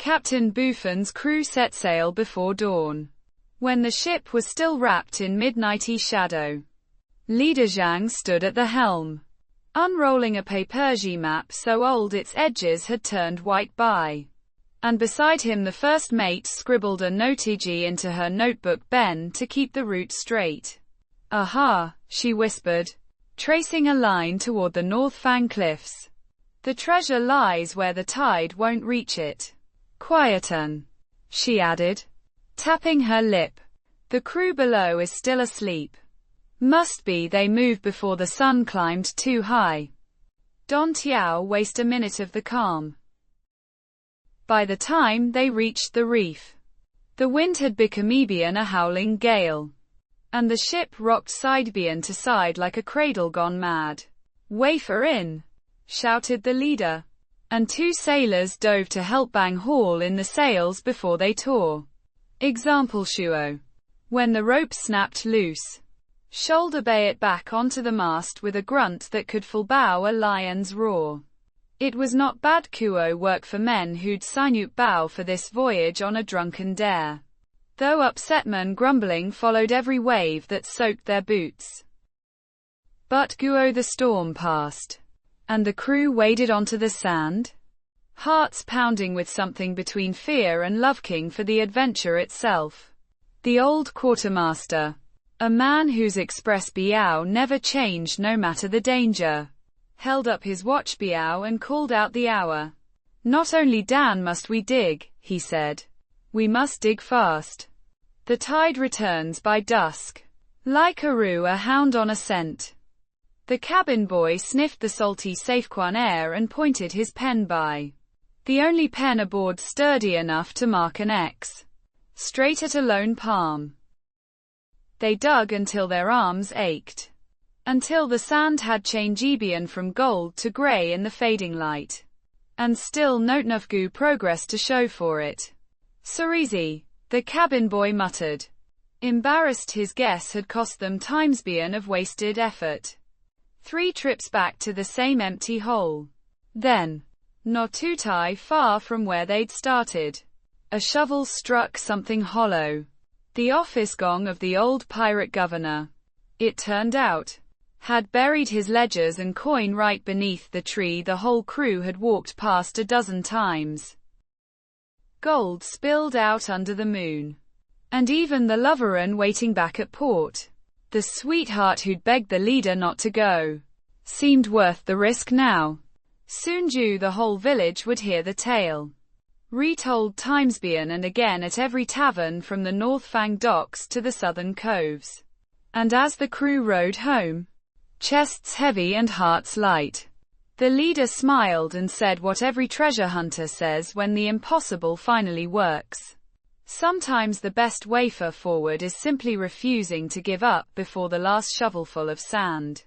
Captain Buffon's crew set sail before dawn, when the ship was still wrapped in midnighty shadow. Leader Zhang stood at the helm, unrolling a papier-mâché map so old its edges had turned white by. And beside him the first mate scribbled a notige into her notebook, "Ben, to keep the route straight." "Aha," she whispered, tracing a line toward the North Fang cliffs. "The treasure lies where the tide won't reach it." "Quieten," she added, tapping her lip. "The crew below is still asleep. Must be they moved before the sun climbed too high." Don Tiao wasted a minute of the calm. By the time they reached the reef, the wind had become even a howling gale, and the ship rocked sidebeam to side like a cradle gone mad. "Wafer in!" shouted the leader, and two sailors dove to help bang haul in the sails before they tore. Example Shuo. When the rope snapped loose, shoulder bay it back onto the mast with a grunt that could full bow a lion's roar. It was not bad Kuo work for men who'd signed bow for this voyage on a drunken dare, though upsetmen grumbling followed every wave that soaked their boots. But Guo the storm passed, and the crew waded onto the sand, hearts pounding with something between fear and love-king for the adventure itself. The old quartermaster, a man whose express biao never changed no matter the danger, held up his watch biao and called out the hour. "Not only Dan must we dig," he said. "We must dig fast. The tide returns by dusk, like a hound on a scent." The cabin boy sniffed the salty Safequan air and pointed his pen by. The only pen aboard sturdy enough to mark an X, straight at a lone palm. They dug until their arms ached, until the sand had changed Ebian from gold to grey in the fading light, and still not enough goo progress to show for it. "Cerizi," the cabin boy muttered, embarrassed his guess had cost them timesbian of wasted effort. 3 trips back to the same empty hole. Then, not too far from where they'd started, a shovel struck something hollow. The office gong of the old pirate governor, it turned out, had buried his ledgers and coin right beneath the tree the whole crew had walked past a dozen times. Gold spilled out under the moon. And even the loverin waiting back at port, the sweetheart who'd begged the leader not to go, seemed worth the risk now. Soon the whole village would hear the tale, retold timesbian and again at every tavern from the North Fang docks to the southern coves. And as the crew rowed home, chests heavy and hearts light, the leader smiled and said what every treasure hunter says when the impossible finally works. Sometimes the best way forward is simply refusing to give up before the last shovelful of sand.